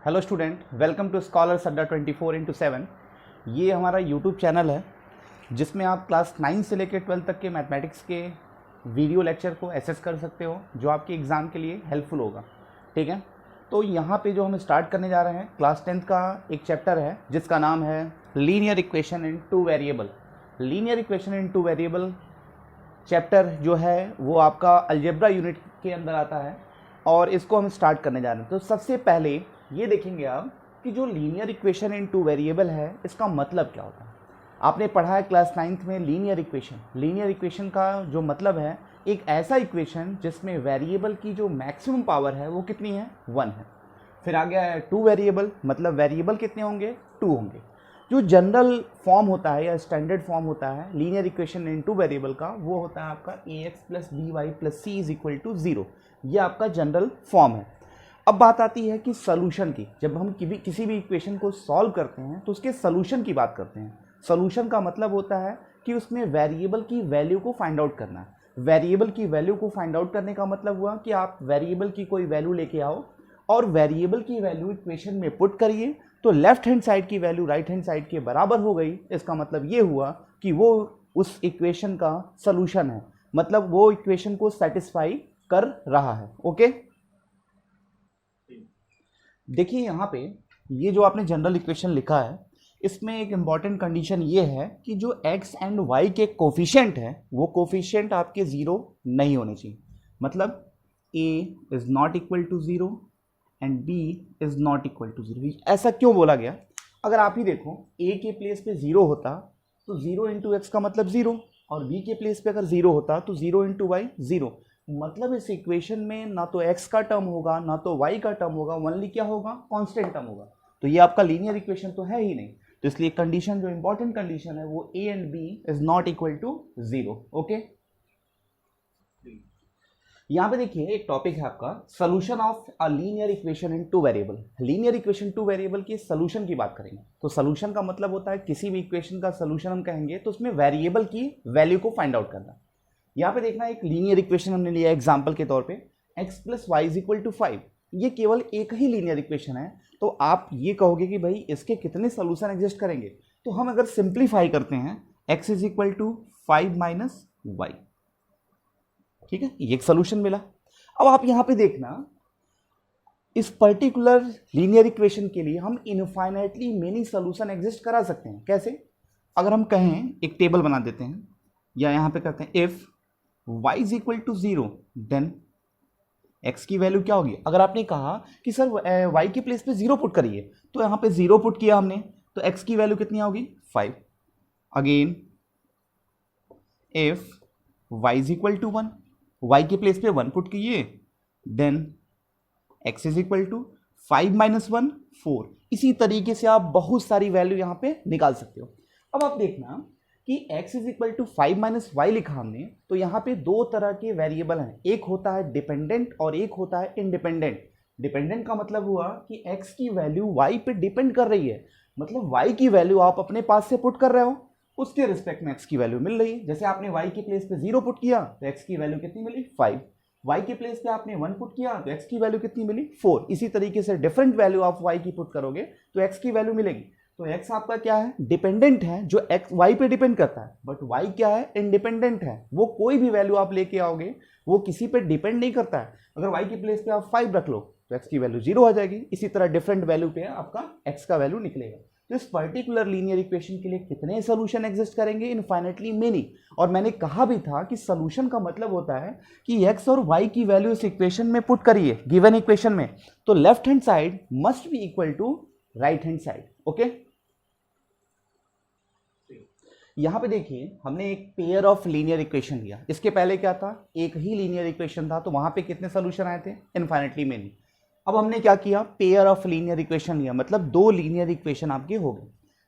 Hello student, welcome to scholars Adda 24/7। ये हमारा YouTube channel है जिसमें आप क्लास 9 से लेकर 12 तक के मैथमेटिक्स के वीडियो लेक्चर को एसेस कर सकते हो, जो आपके एग्ज़ाम के लिए हेल्पफुल होगा। ठीक है, तो यहाँ पे जो हम स्टार्ट करने जा रहे हैं, क्लास 10th का एक चैप्टर है जिसका नाम है linear equation in two variable. Linear equation in two variable chapter जो है वो आपका अलजेब्रा यूनिट के अंदर आता है और इसको हम स्टार्ट करने जा रहे हैं। तो सबसे पहले ये देखेंगे आप कि जो linear equation in two variable है इसका मतलब क्या होता है। आपने पढ़ा है क्लास 9th में लीनियर इक्वेशन। लीनियर इक्वेशन का जो मतलब है एक ऐसा इक्वेशन जिसमें वेरिएबल की जो मैक्सिमम पावर है वो कितनी है, 1 है। फिर आ गया है टू वेरिएबल, मतलब वेरिएबल कितने होंगे, 2 होंगे। जो जनरल फॉर्म होता है या स्टैंडर्ड फॉर्म होता है linear equation in two variable का, वो होता है आपका ax plus b y plus c is equal to 0। ये आपका जनरल फॉर्म है। अब बात आती है कि सॉल्यूशन की। जब हम किसी भी इक्वेशन को सॉल्व करते हैं तो उसके सॉल्यूशन की बात करते हैं। सॉल्यूशन का मतलब होता है कि उसमें वेरिएबल की वैल्यू को फाइंड आउट करना है। वेरिएबल की वैल्यू को फाइंड आउट करने का मतलब हुआ कि आप वेरिएबल की कोई वैल्यू लेके आओ और वेरिएबल की वैल्यू इक्वेशन में पुट करिए, तो लेफ्ट हैंड साइड की वैल्यू राइट हैंड साइड के बराबर हो गई। इसका मतलब ये हुआ कि वो उस इक्वेशन का सॉल्यूशन है, मतलब वो इक्वेशन को सेटिस्फाई कर रहा है। ओके, देखिए यहाँ पे ये जो आपने जनरल इक्वेशन लिखा है इसमें एक इम्पॉर्टेंट कंडीशन ये है कि जो x एंड y के कोफिशिएंट है वो कोफिशिएंट आपके 0 नहीं होने चाहिए। मतलब a is not equal to 0 and b is not equal to 0। ऐसा क्यों बोला गया? अगर आप ही देखो a के प्लेस पे 0 होता तो 0 इंटू एक्स का मतलब 0, और b के प्लेस पे अगर 0 होता तो 0 इंटू वाई 0। मतलब इस इक्वेशन में ना तो x का टर्म होगा ना तो y का टर्म होगा, ओनली क्या होगा, कांस्टेंट टर्म होगा। तो ये आपका लीनियर इक्वेशन तो है ही नहीं। तो इसलिए कंडीशन जो इंपॉर्टेंट कंडीशन है वो a and b is not equal to 0। Okay, यहाँ पे देखिए एक टॉपिक है आपका solution of a linear equation in two variable. Linear equation two variable की सोल्यूशन की बात करेंगे। तो सोल्यूशन का मतलब होता है किसी भी इक्वेशन का सोल्यूशन हम कहेंगे तो उसमें वेरिएबल की वैल्यू को फाइंड आउट करना। यहाँ पे देखना एक लीनियर इक्वेशन हमने लिया एग्जांपल के तौर पे x plus y is equal to 5। ये केवल एक ही लीनियर इक्वेशन है। तो आप ये कहोगे कि भाई इसके कितने सोल्यूशन एग्जिस्ट करेंगे, तो हम अगर सिंप्लीफाई करते हैं x is equal to 5 minus y, ठीक है, ये एक सोल्यूशन मिला। अब आप यहाँ पे देखना इस पर्टिकुलर लीनियर इक्वेशन के लिए हम इनफाइनाइटली मेनी सोल्यूशन एग्जिस्ट करा सकते हैं। कैसे? अगर हम कहें एक टेबल बना देते हैं या यहाँ पे करते हैं if y is equal to 0 then x की वैल्यू क्या होगी। अगर आपने कहा कि सर y के प्लेस पे 0 पुट करिए, तो यहाँ पे 0 पुट किया हमने तो x की वैल्यू कितनी होगी, 5। Again if y is equal to 1, y के प्लेस पे 1 पुट कीजिए then x is equal to 5 minus 1 4। इसी तरीके से आप बहुत सारी वैल्यू यहाँ पे निकाल सकते हो। अब आप देखना कि x is equal to 5 minus y लिखा हमने, तो यहाँ पे दो तरह के वेरिएबल हैं, एक होता है डिपेंडेंट और एक होता है इंडिपेंडेंट। डिपेंडेंट का मतलब हुआ कि x की वैल्यू y पे डिपेंड कर रही है, मतलब y की वैल्यू आप अपने पास से पुट कर रहे हो, उसके रिस्पेक्ट में x की वैल्यू मिल रही है। जैसे आपने y के प्लेस पे 0 पुट किया तो x की वैल्यू कितनी मिली, 5। y के प्लेस पे आपने 1 पुट किया तो x की वैल्यू कितनी मिली, 4। इसी तरीके से डिफरेंट वैल्यू आप y की पुट करोगे तो x की वैल्यू मिलेगी। तो x आपका क्या है, डिपेंडेंट है, जो x y पे डिपेंड करता है, बट y क्या है, इंडिपेंडेंट है। वो कोई भी वैल्यू आप लेके आओगे वो किसी पे डिपेंड नहीं करता है। अगर y के प्लेस पे आप 5 रख लो तो x की वैल्यू 0 हो जाएगी। इसी तरह डिफरेंट वैल्यू पे आपका x का वैल्यू निकलेगा। तो इस पर्टिकुलर लीनियर इक्वेशन के लिए कितने सोल्यूशन एग्जिस्ट करेंगे, इनफाइनाइटली मेनी। और मैंने कहा भी था कि सोल्यूशन का मतलब होता है कि x और y की वैल्यू इस इक्वेशन में पुट करिए गिवन इक्वेशन में, तो left hand side must be equal to right hand side. Okay, यहां पे देखिए हमने एक पेयर ऑफ लीनियर इक्वेशन लिया। इसके पहले क्या था, एक ही लीनियर इक्वेशन था, तो वहां पे कितने सोल्यूशन आए थे, इनफाइनाइटली मेनी। अब हमने क्या किया, पेयर ऑफ लीनियर इक्वेशन लिया, मतलब दो लीनियर इक्वेशन आपके हो गए।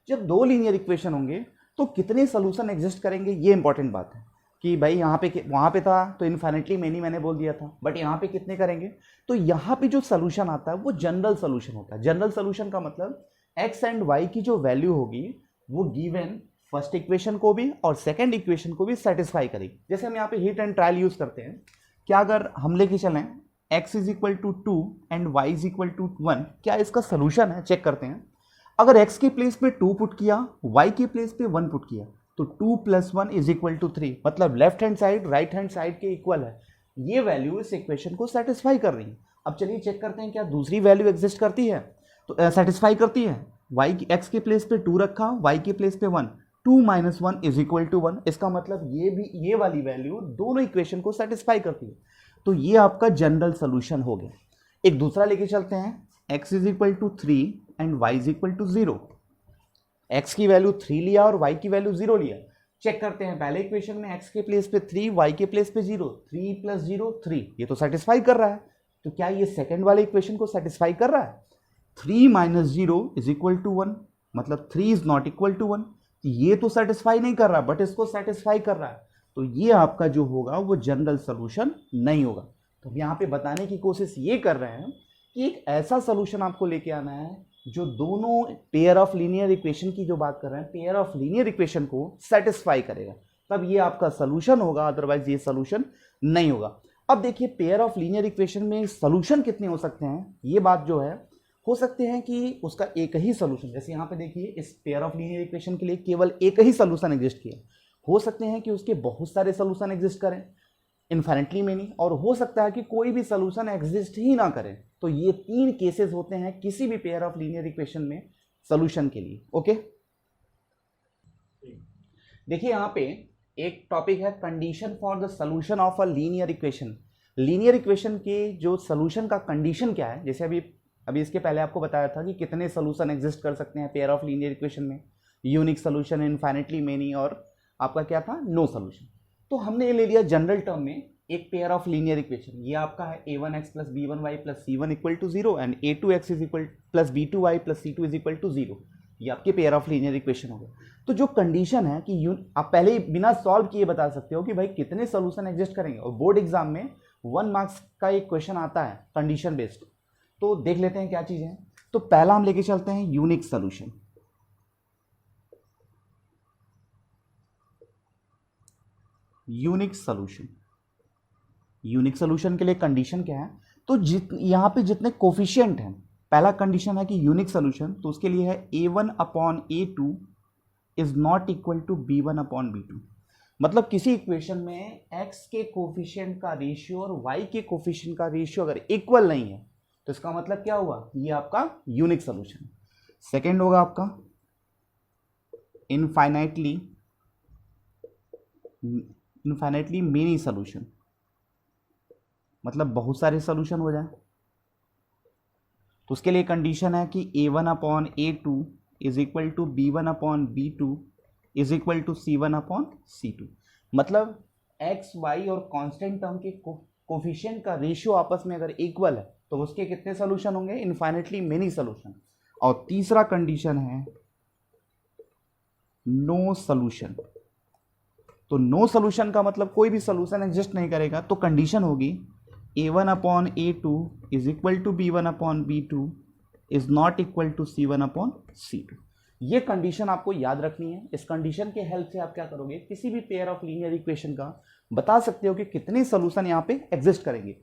जब दो लीनियर इक्वेशन होंगे तो कितने सोल्यूशन एग्जिस्ट करेंगे, ये इंपॉर्टेंट बात है कि भाई यहाँ पे वहां पे था तो इनफाइनाइटली मेनी मैंने बोल दिया था, बट यहाँ पे कितने करेंगे। तो यहाँ पे जो सोल्यूशन आता है वो जनरल सोल्यूशन होता है। जनरल सोल्यूशन का मतलब x एंड y की जो वैल्यू होगी वो गिवन फर्स्ट इक्वेशन को भी और सेकंड इक्वेशन को भी सेटिस्फाई करेगी। जैसे हम यहाँ पे हीट एंड ट्रायल यूज करते हैं, क्या अगर हम लेके चलें x is equal to 2 and y is equal to 1, क्या इसका सोल्यूशन है? चेक करते हैं। अगर x के प्लेस पे 2 पुट किया, y के प्लेस पे 1 पुट किया, तो 2 + 1 इज इक्वल टू 3, मतलब left hand side right hand side के इक्वल है। ये वैल्यू इस इक्वेशन को सेटिस्फाई कर रही है। अब चलिए चेक करते हैं क्या दूसरी वैल्यू एग्जिस्ट करती है, तो सेटिस्फाई करती है। x के प्लेस पे 2 रखा, y के प्लेस पे 1, 2 - 1 इज इक्वल टू 1। इसका मतलब ये वाली वैल्यू दोनों इक्वेशन को सेटिस्फाई करती है। तो ये आपका जनरल सोल्यूशन हो गया। एक दूसरा लेके चलते हैं, x is equal to 3 and y is equal to 0। x की वैल्यू 3 लिया और y की वैल्यू 0 लिया। चेक करते हैं, पहले इक्वेशन में x के प्लेस पे 3, y के प्लेस पे 0, 3 + 0 3, ये तो सेटिस्फाई कर रहा है। तो क्या ये सेकंड वाले इक्वेशन को सेटिस्फाई कर रहा है? 3 - 0 इज इक्वल टू 1, मतलब 3 इज नॉट इक्वल टू 1। ये तो सेटिस्फाई नहीं कर रहा, बट इसको सेटिस्फाई कर रहा है। तो ये आपका जो होगा वो जनरल सोल्यूशन नहीं होगा। तो हम यहाँ पे बताने की कोशिश ये कर रहे हैं कि एक ऐसा सोल्यूशन आपको लेके आना है जो दोनों पेयर ऑफ लीनियर इक्वेशन की जो बात कर रहे हैं, पेयर ऑफ लीनियर इक्वेशन को सेटिस्फाई करेगा, तब ये आपका सोल्यूशन होगा, अदरवाइज ये सोल्यूशन नहीं होगा। अब देखिए, पेयर ऑफ लीनियर इक्वेशन में सोल्यूशन कितने हो सकते हैं, ये बात जो है, हो सकते हैं कि उसका एक ही सोल्यूशन, जैसे यहाँ पे देखिए इस पेयर ऑफ लीनियर इक्वेशन के लिए केवल एक ही सोल्यूशन एग्जिस्ट किया। हो सकते हैं कि उसके बहुत सारे सोल्यूशन एग्जिस्ट करें, इन्फिनिटली मेनी, और हो सकता है कि कोई भी सोल्यूशन एग्जिस्ट ही ना करे। तो ये 3 केसेस होते हैं किसी भी पेयर ऑफ लीनियर इक्वेशन में सोल्यूशन के लिए। ओके, देखिए यहाँ पे एक टॉपिक है condition for the solution of a linear equation. Linear equation के जो सोल्यूशन का कंडीशन क्या है, जैसे अभी इसके पहले आपको बताया था कि कितने सोल्यूशन एग्जिस्ट कर सकते हैं पेयर ऑफ लीनियर इक्वेशन में, यूनिक सोल्यूशन, इन्फिनिटली मेनी, और आपका क्या था, नो सोल्यूशन। तो हमने ये ले लिया जनरल टर्म में एक पेयर ऑफ लीनियर इक्वेशन, ये आपका है a1x + b1y + c1 = 0 and a2x + b2y + c2 = 0। ये आपके पेयर ऑफ लीनियर इक्वेशन हो गए। तो जो कंडीशन है कि आप पहले ही बिना सॉल्व किए बता सकते हो कि भाई कितने सोल्यूशन एग्जिस्ट करेंगे, और बोर्ड एग्जाम में 1 मार्क्स का एक क्वेश्चन आता है कंडीशन बेस्ड। तो देख लेते हैं क्या चीज़ है। तो पहला हम लेके चलते हैं unique solution. Unique solution, unique solution के लिए कंडीशन क्या है, तो यहाँ पे जितने कोफिशिएंट हैं, पहला कंडीशन है कि यूनिक सोल्यूशन, तो उसके लिए है a1/a2 is not equal to b1/b2। मतलब किसी इक्वेशन में x के कोफिशिएंट का रेशियो और y के कोफिशिएंट का रेशियो अगर इक्वल नहीं है, तो इसका मतलब क्या हुआ, ये आपका यूनिक सोल्यूशन। सेकेंड होगा आपका इनफाइनाइटली मेनी सोल्यूशन, मतलब बहुत सारे सोल्यूशन हो जाए। तो उसके लिए कंडीशन है कि a1/a2 is equal to b1/b2 is equal to c1/c2। मतलब x, y और कांस्टेंट टर्म के कोफिशिएंट का रेशियो आपस में अगर इक्वल है, तो उसके कितने सोल्यूशन होंगे, इनफाइनाइटली मेनी सोल्यूशन। और तीसरा कंडीशन है नो सोल्यूशन। तो नो सोल्यूशन का मतलब कोई भी सोल्यूशन एग्जिस्ट नहीं करेगा। तो कंडीशन होगी a1/a2 is equal to b1/b2 is not equal to c1/c2। ये कंडीशन आपको याद रखनी है। इस कंडीशन के हेल्प से आप क्या करोगे, किसी भी पेयर ऑफ लीनियर इक्वेशन का बता सकते हो कि कितने सोल्यूशन यहाँ पे एग्जिस्ट करेंगे,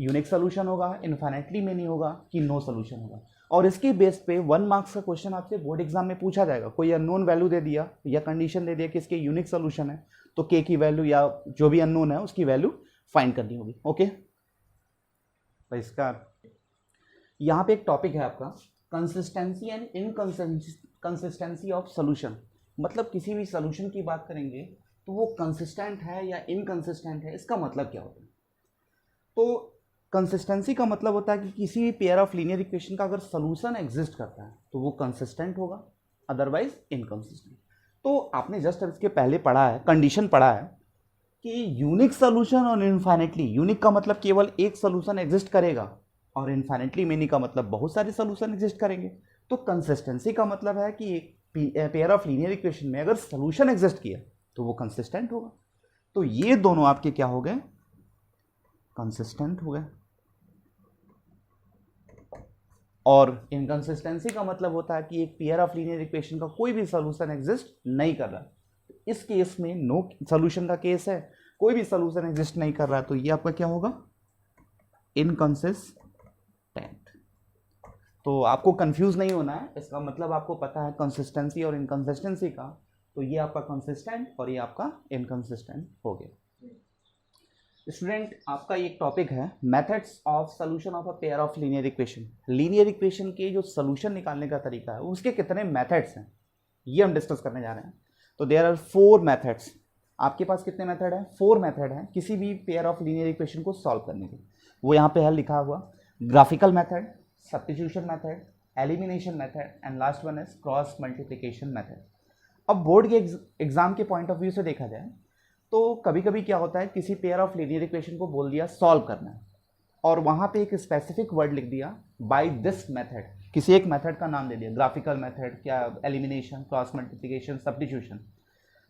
यूनिक सोल्यूशन होगा, इनफाइनाइटली मेनी होगा कि नो सोल्यूशन होगा। और इसके बेस पे 1 मार्क्स का क्वेश्चन आपसे बोर्ड एग्जाम में पूछा जाएगा। कोई अननोन वैल्यू दे दिया या कंडीशन दे दिया कि इसके यूनिक सोल्यूशन है, तो के की वैल्यू या जो भी अननोन है उसकी वैल्यू फाइंड करनी होगी। ओके, तो इसका यहाँ पे एक टॉपिक है आपका consistency and inconsistency of solution. मतलब किसी भी सोल्यूशन की बात करेंगे तो वो कंसिस्टेंट है या इनकंसिस्टेंट है, इसका मतलब क्या होता है। तो कंसिस्टेंसी का मतलब होता है कि किसी भी पेयर ऑफ लीनियर इक्वेशन का अगर सोल्यूशन एग्जिस्ट करता है तो वो कंसिस्टेंट होगा, अदरवाइज इनकंसिस्टेंट। तो आपने जस्ट इसके पहले पढ़ा है, कंडीशन पढ़ा है कि यूनिक सोल्यूशन और इनफाइनाइटली, यूनिक का मतलब केवल एक सोल्यूशन एग्जिस्ट करेगा और इनफाइनाइटली मेनी का मतलब बहुत सारे सोल्यूशन एग्जिस्ट करेंगे। तो कंसिस्टेंसी का मतलब है कि एक पेयर ऑफ लीनियर इक्वेशन में अगर सोल्यूशन एग्जिस्ट किया तो वो कंसिस्टेंट होगा। तो ये दोनों आपके क्या हो गए, कंसिस्टेंट हो गए। और इनकंसिस्टेंसी का मतलब होता है कि एक पेयर ऑफ लीनियर इक्वेशन का कोई भी सोल्यूशन एग्जिस्ट नहीं कर रहा। इस केस में नो सोल्यूशन का केस है, कोई भी सोल्यूशन एग्जिस्ट नहीं कर रहा, तो ये आपका क्या होगा, इनकंसिस्टेंट। तो आपको कंफ्यूज नहीं होना है, इसका मतलब आपको पता है कंसिस्टेंसी और इनकंसिस्टेंसी का, तो ये आपका कंसिस्टेंट और ये आपका इनकंसिस्टेंट हो गया। स्टूडेंट, आपका एक टॉपिक है methods of solution of a pair of linear equation. Linear equation के जो सॉल्यूशन निकालने का तरीका है उसके कितने मेथड्स हैं ये हम डिस्कस करने जा रहे हैं। तो देयर आर 4 मेथड्स। आपके पास कितने मेथड हैं? 4 मेथड हैं किसी भी पेयर ऑफ लीनियर इक्वेशन को सॉल्व करने के। वो यहाँ पे है लिखा हुआ, graphical method, substitution method, elimination method and last one is cross multiplication method. अब बोर्ड के एग्जाम के पॉइंट ऑफ व्यू से देखा जाए तो कभी कभी क्या होता है, किसी पेयर ऑफ लीनियर इक्वेशन को बोल दिया सॉल्व करना है और वहाँ पे एक स्पेसिफिक वर्ड लिख दिया बाय दिस मेथड, किसी एक मेथड का नाम दे दिया, ग्राफिकल मेथड, क्या एलिमिनेशन, क्रॉस मल्टीप्लिकेशन, सब्स्टिट्यूशन।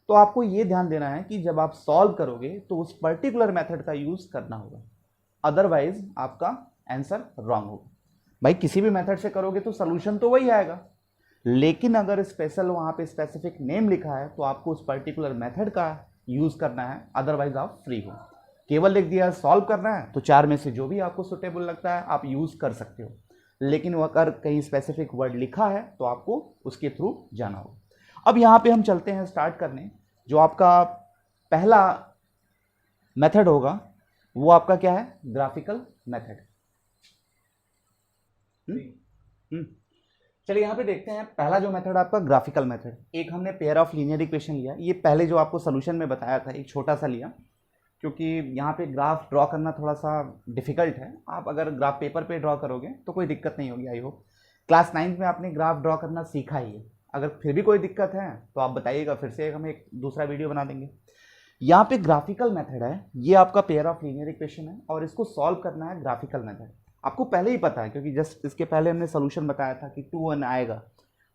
तो आपको ये ध्यान देना है कि जब आप सॉल्व करोगे तो उस पर्टिकुलर मेथड का यूज करना होगा, अदरवाइज आपका आंसर रॉन्ग होगा। भाई किसी भी मेथड से करोगे तो सोल्यूशन तो वही आएगा, लेकिन अगर स्पेशल वहाँ पे स्पेसिफिक नेम लिखा है तो आपको उस पर्टिकुलर मेथड का यूज करना है, अदरवाइज आप फ्री हो। केवल लिख दिया सॉल्व करना है तो 4 में से जो भी आपको सुटेबल लगता है आप यूज कर सकते हो, लेकिन अगर कहीं स्पेसिफिक वर्ड लिखा है तो आपको उसके थ्रू जाना होगा। अब यहाँ पे हम चलते हैं स्टार्ट करने। जो आपका पहला मेथड होगा वो आपका क्या है? Graphical method. चलिए यहाँ पे देखते हैं पहला जो मेथड आपका ग्राफिकल मेथड। एक हमने पेयर ऑफ लीनियर इक्वेशन लिया, ये पहले जो आपको सोल्यूशन में बताया था एक छोटा सा लिया, क्योंकि यहाँ पे ग्राफ ड्रॉ करना थोड़ा सा डिफिकल्ट है। आप अगर ग्राफ पेपर पे ड्रॉ करोगे तो कोई दिक्कत नहीं होगी। आई होप क्लास 9 में आपने ग्राफ ड्रॉ करना सीखा ही है। अगर फिर भी कोई दिक्कत है तो आप बताइएगा, फिर से हम एक दूसरा वीडियो बना देंगे। यहाँ पे ग्राफिकल मेथड है, ये आपका पेयर ऑफ लीनियर इक्वेशन है और इसको सॉल्व करना है ग्राफिकल मेथड। आपको पहले ही पता है क्योंकि जस्ट इसके पहले हमने सोल्यूशन बताया था कि 2 1 आएगा।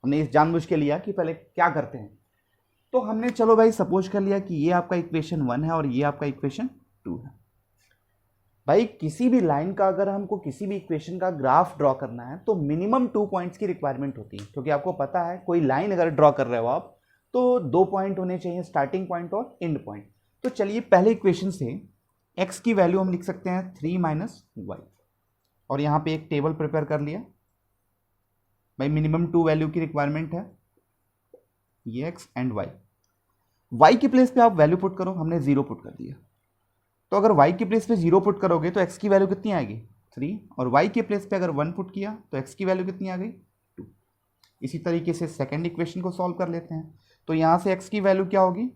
हमने इस जानबूझ के लिया कि पहले क्या करते हैं, तो हमने चलो भाई सपोज कर लिया कि ये आपका इक्वेशन 1 है और ये आपका इक्वेशन 2 है। भाई किसी भी लाइन का अगर हमको किसी भी इक्वेशन का ग्राफ ड्रॉ करना है तो मिनिमम 2 पॉइंट्स की रिक्वायरमेंट होती है, क्योंकि आपको पता है कोई लाइन अगर ड्रॉ कर रहे हो आप तो 2 पॉइंट होने चाहिए, स्टार्टिंग पॉइंट और एंड पॉइंट। तो चलिए पहले इक्वेशन से x की वैल्यू हम लिख सकते हैं 3 - y, और यहाँ पे एक टेबल प्रिपेयर कर लिया। भाई मिनिमम 2 वैल्यू की रिक्वायरमेंट है, ये x एंड y की प्लेस पे आप वैल्यू पुट करो, हमने 0 पुट कर दिया। तो अगर y की प्लेस पे 0 पुट करोगे तो x की वैल्यू कितनी आएगी? 3, और y के प्लेस पे अगर 1 पुट किया तो x की वैल्यू कितनी आ गई? 2। इसी तरीके से सेकेंड इक्वेशन को सॉल्व कर लेते हैं। तो यहाँ से x की वैल्यू क्या होगी?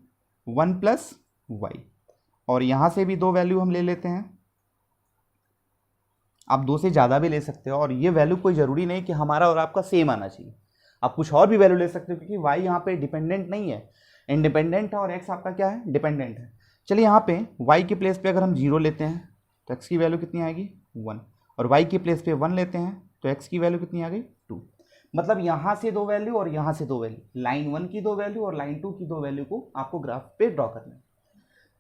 1 + y, और यहाँ से भी 2 वैल्यू हम ले लेते हैं। आप 2 से ज़्यादा भी ले सकते हो, और ये वैल्यू कोई ज़रूरी नहीं कि हमारा और आपका सेम आना चाहिए, आप कुछ और भी वैल्यू ले सकते हो, क्योंकि y यहाँ पे डिपेंडेंट नहीं है, इंडिपेंडेंट है, और x आपका क्या है? डिपेंडेंट है। चलिए यहाँ पे y की प्लेस पे अगर हम 0 लेते हैं तो x की वैल्यू कितनी आएगी? 1, और y की प्लेस पे 1 लेते हैं तो x की वैल्यू कितनी आ गई? 2। मतलब यहाँ से 2 वैल्यू और यहाँ से 2 वैल्यू, लाइन 1 की 2 वैल्यू और लाइन 2 की 2 वैल्यू को आपको ग्राफ पे ड्रॉ करना है।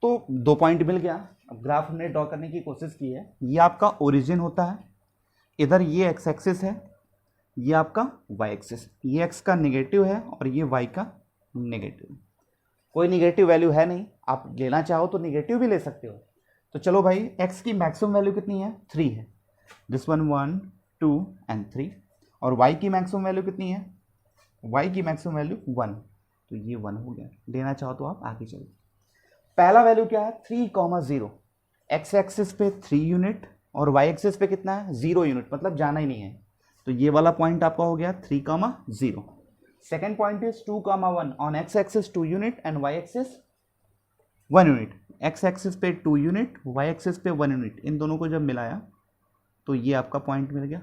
तो 2 पॉइंट मिल गया। अब ग्राफ हमने ड्रॉ करने की कोशिश की है। ये आपका ओरिजिन होता है, इधर ये x एक्सिस है, ये आपका y एक्सिस, ये x का नेगेटिव है और ये y का नेगेटिव। कोई नेगेटिव वैल्यू है नहीं, आप लेना चाहो तो नेगेटिव भी ले सकते हो। तो चलो भाई x की मैक्सिमम वैल्यू कितनी है? 3 है, दिस वन 1 2 एंड 3, और y की मैक्सिमम वैल्यू कितनी है? y की मैक्सिमम वैल्यू 1, तो ये 1 हो गया। लेना चाहो तो आप आगे चलो। पहला वैल्यू क्या है? 3, 0। x एक्सिस पे 3 यूनिट और y एक्सिस पे कितना है? 0 यूनिट, मतलब जाना ही नहीं है। तो ये वाला पॉइंट आपका हो गया 3, 0। Second point is 2, 1 on x axis 2 unit and y axis 1 unit. x axis पे 2 यूनिट, y एक्सिस पे 1 यूनिट, इन दोनों को जब मिलाया तो ये आपका पॉइंट मिल गया।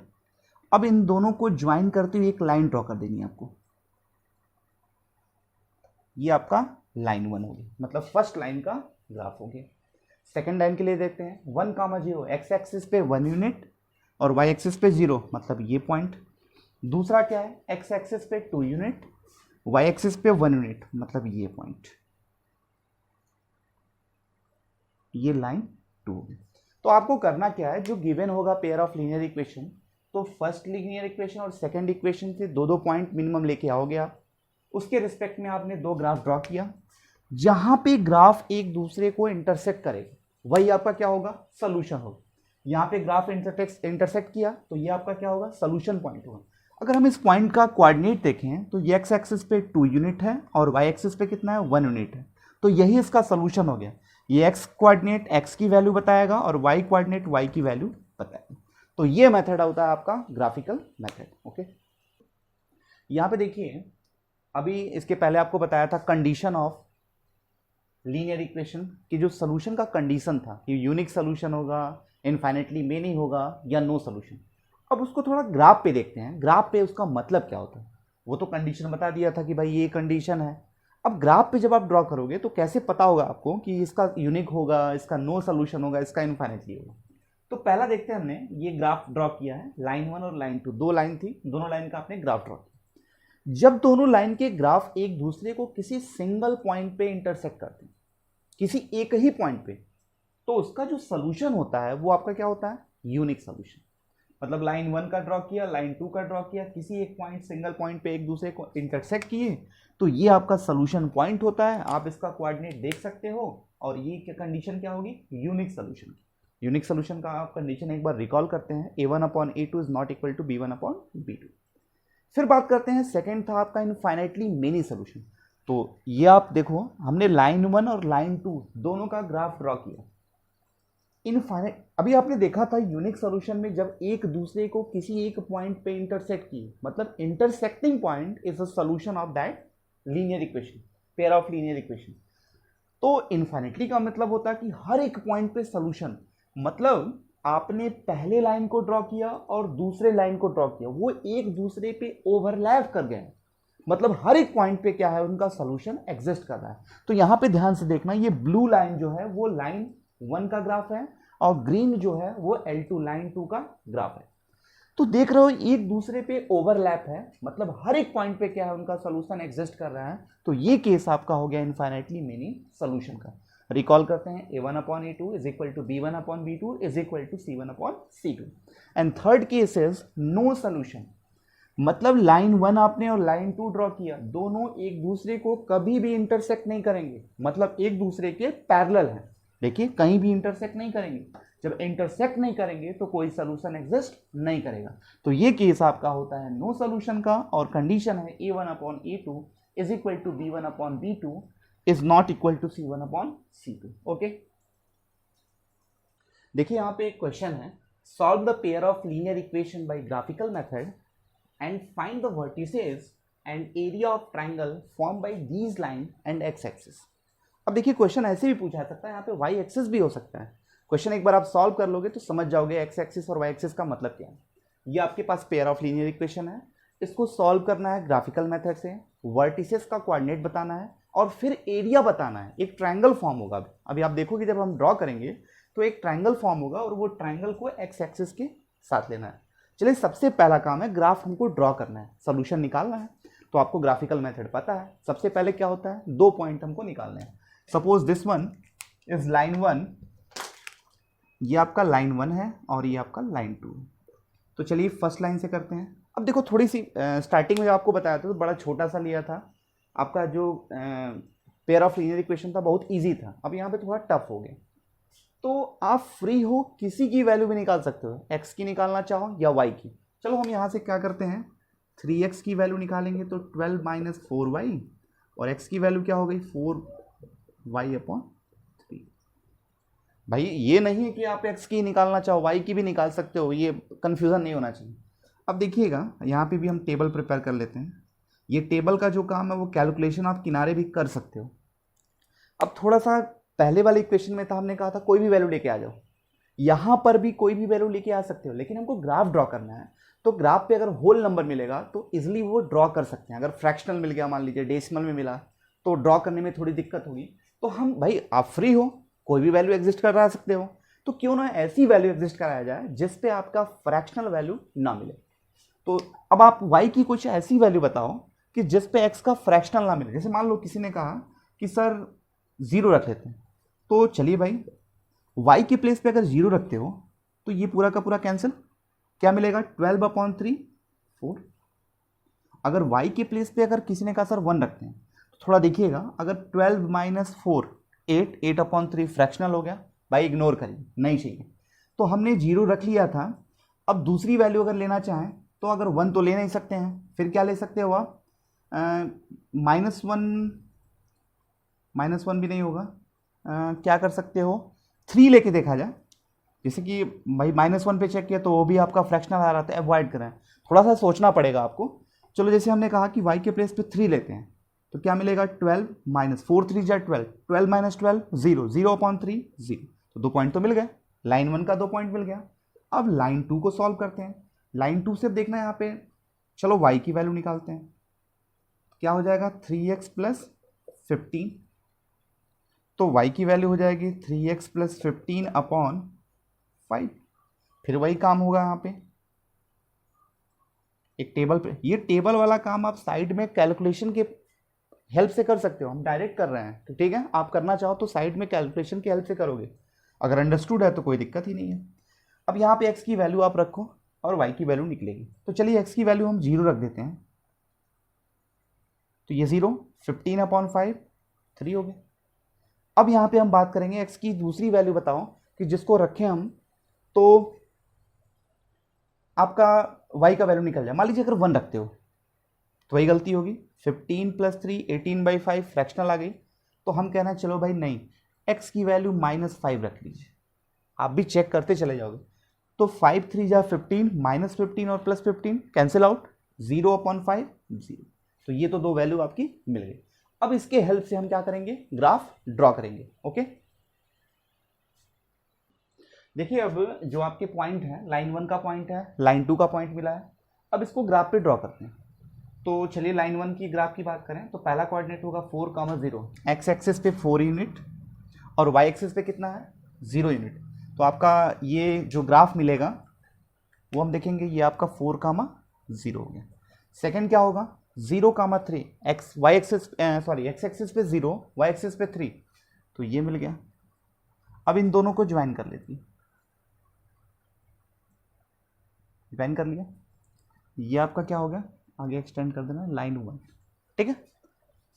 अब इन दोनों को ज्वाइन करते हुए एक लाइन ड्रॉ कर देनी है आपको। ये आपका लाइन 1 होगी, मतलब फर्स्ट लाइन का ग्राफ हो गया। सेकेंड लाइन के लिए देखते हैं 1, 0, x एक्सिस पे 1 यूनिट और y एक्सिस पे 0, मतलब ये पॉइंट। दूसरा क्या है? x एक्सिस पे 2 यूनिट, y एक्सिस पे 1 यूनिट, मतलब ये पॉइंट। ये लाइन 2 होगी। तो आपको करना क्या है, जो गिवन होगा पेयर ऑफ लीनियर इक्वेशन, तो फर्स्ट लीनियर इक्वेशन और सेकंड इक्वेशन से 2 पॉइंट मिनिमम लेके आओगे आप। उसके रिस्पेक्ट में आपने 2 ग्राफ ड्रॉ किया, जहां पे ग्राफ एक दूसरे को इंटरसेक्ट करेगा वही आपका क्या होगा? सोल्यूशन होगा। यहाँ पे ग्राफ इंटरसेक्ट किया तो ये आपका क्या होगा, सोल्यूशन पॉइंट होगा। अगर हम इस पॉइंट का कोऑर्डिनेट देखें तो ये एक्स एक्सिस पे 2 यूनिट है और वाई एक्सिस पे कितना है, 1 यूनिट है। तो यही इसका सोल्यूशन हो गया। ये एक्स कोऑर्डिनेट एक्स की वैल्यू बताएगा और वाई कोऑर्डिनेट वाई की वैल्यू बताएगा। तो ये मेथड होता है आपका ग्राफिकल मेथड। ओके, यहाँ पे देखिए, अभी इसके पहले आपको बताया था कंडीशन ऑफ लीनियर इक्वेशन की, जो सोल्यूशन का कंडीशन था कि यूनिक सोल्यूशन होगा, इनफाइनाइटली मेनी होगा या नो सोल्यूशन। अब उसको थोड़ा ग्राफ पे देखते हैं, ग्राफ पे उसका मतलब क्या होता है। वो तो कंडीशन बता दिया था कि भाई ये कंडीशन है। अब ग्राफ पे जब आप ड्रॉ करोगे तो कैसे पता होगा आपको कि इसका यूनिक होगा, इसका नो सोल्यूशन होगा, इसका इनफाइनाइटली होगा। तो पहला देखते हैं, हमने ये ग्राफ ड्रॉ किया है, लाइन 1 और लाइन 2, 2 लाइन थी, दोनों लाइन का आपने ग्राफ ड्रॉ किया। जब दोनों लाइन के ग्राफ एक दूसरे को किसी सिंगल पॉइंट पे इंटरसेक्ट करते हैं, किसी एक ही पॉइंट पे, तो उसका जो सोल्यूशन होता है वो आपका क्या होता है, यूनिक सोल्यूशन। मतलब लाइन 1 का ड्रॉ किया, लाइन 2 का ड्रॉ किया, किसी एक पॉइंट सिंगल पॉइंट पे एक दूसरे को इंटरसेक्ट किए, तो ये आपका सोल्यूशन पॉइंट होता है। आप इसका कोऑर्डिनेट देख सकते हो और ये क्या कंडीशन क्या होगी, यूनिक सोल्यूशन की। यूनिक सोल्यूशन का आप कंडीशन एक बार रिकॉल करते हैं, a1/a2 is not equal to b1/b2। फिर बात करते हैं, सेकेंड था आपका इनफाइनाइटली मेनी सोल्यूशन। तो ये आप देखो, हमने लाइन 1 और लाइन 2 दोनों का ग्राफ ड्रॉ किया। इनफाइनाइट, अभी आपने देखा था यूनिक सॉल्यूशन में जब एक दूसरे को किसी एक पॉइंट पे इंटरसेक्ट किए, मतलब intersecting point is a solution of that linear equation, pair of linear equation. तो इनफाइनाइटली का मतलब होता है कि हर एक पॉइंट पे सॉल्यूशन, मतलब आपने पहले लाइन को ड्रॉ किया और दूसरे लाइन को ड्रॉ किया, वो एक दूसरे पे ओवरलैप कर गए, मतलब हर एक पॉइंट पे क्या है, उनका सॉल्यूशन एग्जिस्ट कर रहा है। तो यहां पे ध्यान से देखना, ये ब्लू लाइन जो है वो लाइन 1 का ग्राफ है और ग्रीन जो है वो L2 लाइन 2 का ग्राफ है। तो देख रहे हो एक दूसरे पे ओवरलैप है, मतलब हर एक पॉइंट पे क्या है, उनका सॉल्यूशन एग्जिस्ट कर रहा है। तो ये केस आपका हो गया इनफाइनाइटली मेनी सॉल्यूशन का। रिकॉल करते हैं, a1/a2 is equal to b1/b2 is equal to c1/c2। And third case is no solution, मतलब लाइन 1 आपने और लाइन 2 ड्रॉ किया, दोनों एक दूसरे को कभी भी इंटरसेक्ट नहीं करेंगे, मतलब एक दूसरे के पैरेलल हैं। देखिए, कहीं भी इंटरसेक्ट नहीं करेंगे। जब इंटरसेक्ट नहीं करेंगे तो कोई सोल्यूशन एग्जिस्ट नहीं करेगा। तो ये केस आपका होता है नो सोल्यूशन का, और कंडीशन है a1/a2 is equal to b1/b2 is not equal to c1/c2। Okay, देखिए यहाँ पे एक क्वेश्चन है, solve the pair of linear equation by graphical method and find the vertices and area of triangle formed by these line and x axis। अब देखिए, question ऐसे भी पूछा जा सकता है, यहाँ पे y एक्सिस भी हो सकता है। क्वेश्चन एक बार आप सॉल्व कर लोगे तो समझ जाओगे x एक्सिस और y एक्सिस का मतलब क्या है। ये आपके पास पेयर ऑफ लीनियर इक्वेशन है, इसको सॉल्व करना है ग्राफिकल मेथड से, वर्टिसेस का कोऑर्डिनेट बताना है और फिर एरिया बताना है। एक ट्रायंगल फॉर्म होगा, अभी आप देखोगे जब हम ड्रॉ करेंगे तो एक ट्रायंगल फॉर्म होगा और वो ट्रायंगल को x एक्सिस के साथ लेना है। चलिए, सबसे पहला काम है ग्राफ हमको ड्रॉ करना है, सोल्यूशन निकालना है। तो आपको ग्राफिकल मेथड पता है, सबसे पहले क्या होता है, 2 पॉइंट हमको निकालने हैं। Suppose this one is line 1, ये आपका लाइन 1 है और ये आपका लाइन 2। तो चलिए फर्स्ट लाइन से करते हैं। अब देखो, थोड़ी सी स्टार्टिंग में जो आपको बताया था तो बड़ा छोटा सा लिया था, आपका जो पेयर ऑफ लीनियर इक्वेशन था बहुत ईजी था। अब यहाँ पे थोड़ा टफ हो गया। तो आप फ्री हो, किसी की वैल्यू भी निकाल सकते हो, x की निकालना चाहो या y की। चलो हम यहाँ से क्या करते हैं, 3x की वैल्यू निकालेंगे तो 12 माइनस 4y, और x की वैल्यू क्या हो गई, 4y/3। भाई ये नहीं है कि आप x की निकालना चाहो, y की भी निकाल सकते हो, ये कन्फ्यूज़न नहीं होना चाहिए। अब देखिएगा, यहाँ पे भी हम टेबल प्रिपेयर कर लेते हैं। ये टेबल का जो काम है वो कैलकुलेशन आप किनारे भी कर सकते हो। अब थोड़ा सा पहले वाले इक्वेशन में था, हमने कहा था कोई भी वैल्यू लेके आ जाओ, यहाँ पर भी कोई भी वैल्यू लेके आ सकते हो, लेकिन हमको ग्राफ ड्रॉ करना है। तो ग्राफ पे अगर होल नंबर मिलेगा तो इजिली वो ड्रॉ कर सकते हैं। अगर फ्रैक्शनल मिल गया, मान लीजिए डेसिमल में मिला, तो ड्रॉ करने में थोड़ी दिक्कत होगी। तो हम, भाई आप फ्री हो, कोई भी वैल्यू एग्जिस्ट करा सकते हो, तो क्यों ना ऐसी वैल्यू एग्जिस्ट कराया जाए जिस पे आपका फ्रैक्शनल वैल्यू ना मिले। तो अब आप y की कुछ ऐसी वैल्यू बताओ कि जिस पे x का फ्रैक्शनल ना मिले। जैसे मान लो किसी ने कहा कि सर 0 रख लेते हैं, तो चलिए भाई y की प्लेस पे अगर 0 रखते हो तो ये पूरा का पूरा कैंसिल, क्या मिलेगा, 12/3 4। अगर y की प्लेस पे अगर किसी ने कहा सर 1 रखते हैं, तो थोड़ा देखिएगा, अगर 12 माइनस 4 8, 8/3 फ्रैक्शनल हो गया, भाई इग्नोर करिए, नहीं चाहिए। तो हमने 0 रख लिया था। अब दूसरी वैल्यू अगर लेना चाहें तो अगर 1 तो ले नहीं सकते हैं, फिर क्या ले सकते हो आप, -1 भी नहीं होगा, क्या कर सकते हो, 3 लेके देखा जाए। जैसे कि भाई -1 पे चेक किया तो वो भी आपका फ्रैक्शनल आ रहा था, अवॉइड करें, थोड़ा सा सोचना पड़ेगा आपको। चलो जैसे हमने कहा कि y के प्लेस पे 3 लेते हैं तो क्या मिलेगा, 12 माइनस 4 3 जा 12, 12 माइनस 12 0, 0/3 0, तो 2 पॉइंट तो मिल गए, लाइन 1 का 2 पॉइंट मिल गया। अब लाइन 2 को सॉल्व करते हैं। लाइन 2 से देखना है यहाँ पे, चलो y की वैल्यू निकालते हैं, क्या हो जाएगा 3x + 15, तो y की वैल्यू हो जाएगी 3x + 15/5। फिर वही काम होगा यहाँ पे, एक टेबल पे, ये टेबल वाला काम आप साइड में कैलकुलेशन के हेल्प से कर सकते हो, हम डायरेक्ट कर रहे हैं तो ठीक है, आप करना चाहो तो साइड में कैलकुलेशन की हेल्प से करोगे, अगर अंडरस्टूड है तो कोई दिक्कत ही नहीं है। अब यहाँ पे x की वैल्यू आप रखो और y की वैल्यू निकलेगी, तो चलिए x की वैल्यू हम 0 रख देते हैं, तो ये 0, 15/5 3 हो गए। अब यहाँ पे हम बात करेंगे x की दूसरी वैल्यू, बताओ कि जिसको रखें हम तो आपका y का वैल्यू निकल जाए। मान लीजिए अगर 1 रखते हो तो वही गलती होगी, 15 + 3 18/5 फ्रैक्शनल आ गई, तो हम कहना है चलो भाई नहीं, x की वैल्यू -5 रख लीजिए, आप भी चेक करते चले जाओगे, तो 5 3 जा 15, -15 और +15 कैंसिल आउट, 0/5 0, तो ये तो 2 वैल्यू आपकी मिल गई। अब इसके हेल्प से हम क्या करेंगे, ग्राफ ड्रॉ करेंगे। ओके, देखिए अब जो आपके पॉइंट है, लाइन 1 का पॉइंट है, लाइन 2 का पॉइंट मिला है, अब इसको ग्राफ पे ड्रॉ करते हैं। तो चलिए लाइन 1 की ग्राफ की बात करें तो पहला कोऑर्डिनेट होगा 4,0, एक्स एक्सिस पे 4 यूनिट और वाई एक्सिस पे कितना है 0 यूनिट, तो आपका ये जो ग्राफ मिलेगा वो हम देखेंगे, ये आपका 4,0 हो गया। सेकंड क्या होगा 0,3, x y axis sorry x axis पे 0, वाई एक्सिस पे 3, तो ये मिल गया। अब इन दोनों को ज्वाइन कर लेती है, ज्वाइन कर लिया, ये आपका क्या हो गया, आगे एक्सटेंड कर देना लाइन 1, ठीक है।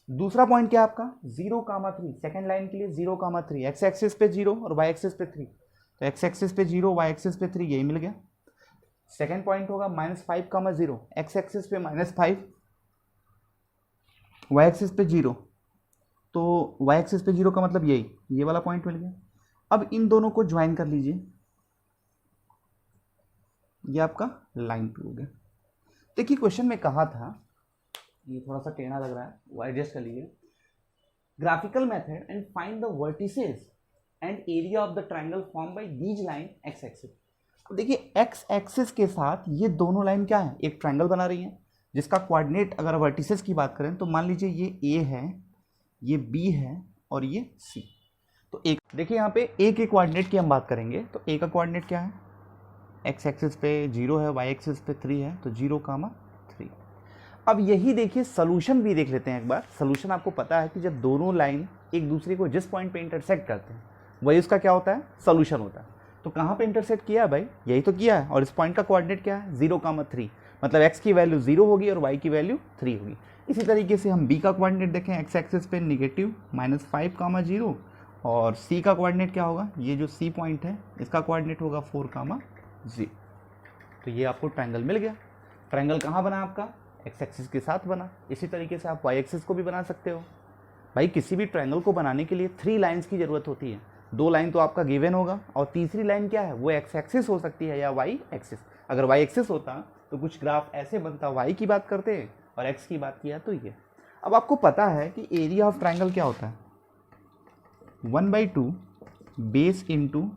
दूसरा पॉइंट क्या है आपका 0,3, सेकंड लाइन के लिए 0,3, एक्स एक्सिस पे 0 और वाई एक्सिस पे 3, तो एक्स एक्सिस पे 0 वाई एक्सिस पे 3, यही मिल गया। सेकंड पॉइंट होगा -5,0, एक्स एक्सिस पे -5, वाई एक्सिस पे 0, तो वाई एक्सिस पे 0 का मतलब यही, ये वाला पॉइंट मिल गया। अब इन दोनों को ज्वाइन कर लीजिए, ये आपका लाइन 2 हो गया। देखिए क्वेश्चन में कहा था, ये थोड़ा सा टेढ़ा लग रहा है वो एडजस्ट कर लीजिए, graphical method and find the vertices and area of the triangle form by these line x axis. अब देखिए एक्स एक्सिस के साथ ये दोनों लाइन क्या है, एक ट्रायंगल बना रही है, जिसका कोऑर्डिनेट अगर वर्टिसेस की बात करें तो मान लीजिए ये ए है, ये बी है और ये सी। तो एक देखिए यहाँ पे ए के कोऑर्डिनेट की हम बात करेंगे, तो ए का कोऑर्डिनेट क्या है, एक्स एक्सिस पे 0 है, वाई एक्सिस पे 3 है, तो 0,3। अब यही देखिए सॉल्यूशन भी देख लेते हैं एक बार। सॉल्यूशन आपको पता है कि जब दोनों लाइन एक दूसरे को जिस पॉइंट पे इंटरसेक्ट करते हैं वही उसका क्या होता है, सॉल्यूशन होता है। तो कहाँ पे इंटरसेक्ट किया है भाई, यही तो किया है, और इस पॉइंट का कोऑर्डिनेट क्या है 0,3, मतलब x की वैल्यू 0 होगी और y की वैल्यू 3 होगी। इसी तरीके से हम b का कोऑर्डिनेट देखें, एक्स एक्सिस पे नेगेटिव -5,0 और c का कोऑर्डिनेट क्या होगा, ये जो c पॉइंट है इसका कोऑर्डिनेट होगा 4,0। तो ये आपको ट्रायंगल मिल गया। ट्रायंगल कहाँ बना आपका, एक्स एक्सिस के साथ बना। इसी तरीके से आप वाई एक्सिस को भी बना सकते हो। भाई किसी भी ट्रायंगल को बनाने के लिए 3 लाइंस की ज़रूरत होती है, 2 लाइन तो आपका गिवन होगा और तीसरी लाइन क्या है, वो एक्स एक्सिस हो सकती है या वाई एक्सिस। अगर वाई एक्सिस होता तो कुछ ग्राफ ऐसे बनता, वाई की बात करते और एक्स की बात किया तो ये। अब आपको पता है कि एरिया ऑफ ट्रायंगल क्या होता है, 1/2 बेस इंटू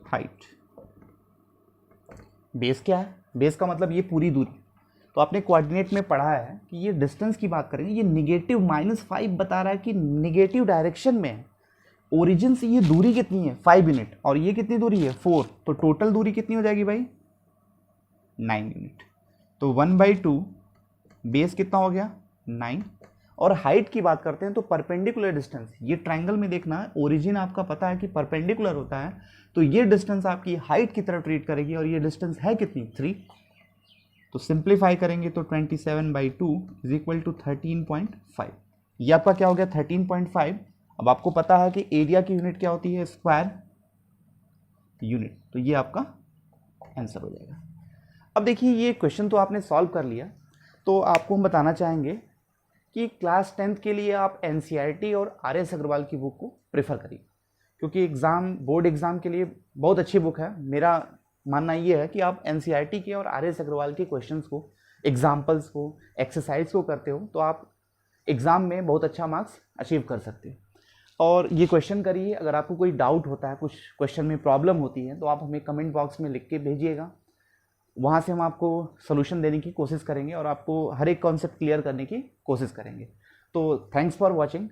हाइट। बेस क्या है, बेस का मतलब ये पूरी दूरी। तो आपने कोऑर्डिनेट में पढ़ा है कि ये डिस्टेंस की बात करेंगे, ये नेगेटिव -5 बता रहा है कि नेगेटिव डायरेक्शन में है। ओरिजिन से ये दूरी कितनी है 5 यूनिट और ये कितनी दूरी है 4, तो टोटल दूरी कितनी हो जाएगी भाई 9 यूनिट। तो 1/2 बेस कितना हो गया 9। और हाइट की बात करते हैं तो परपेंडिकुलर डिस्टेंस, ये ट्रायंगल में देखना ओरिजिन आपका पता है कि परपेंडिकुलर होता है, तो ये डिस्टेंस आपकी हाइट की तरफ ट्रीट करेगी और ये डिस्टेंस है कितनी 3। तो सिंप्लीफाई करेंगे तो 27/2 = 13.5। ये आपका क्या हो गया 13.5। अब आपको पता है कि एरिया की यूनिट क्या होती है स्क्वायर, यूनिट, तो ये आपका आंसर हो जाएगा। अब देखिए ये क्वेश्चन तो आपने सॉल्व कर लिया, तो आपको हम बताना चाहेंगे कि क्लास 10th के लिए आप एनसीईआरटी और आर.एस. अग्रवाल की बुक को प्रेफर करिए, क्योंकि बोर्ड एग्ज़ाम के लिए बहुत अच्छी बुक है। मेरा मानना ये है कि आप एनसीईआरटी के और आर.एस. अग्रवाल के क्वेश्चंस को, एग्जाम्पल्स को, एक्सरसाइज को करते हो तो आप एग्ज़ाम में बहुत अच्छा मार्क्स अचीव कर सकते हो। और ये क्वेश्चन करिए, अगर आपको कोई डाउट होता है, कुछ क्वेश्चन में प्रॉब्लम होती है, तो आप हमें कमेंट बॉक्स में लिख के भेजिएगा। वहाँ से हम आपको सोल्यूशन देने की कोशिश करेंगे और आपको हर एक कॉन्सेप्ट क्लियर करने की कोशिश करेंगे। तो थैंक्स फॉर वॉचिंग।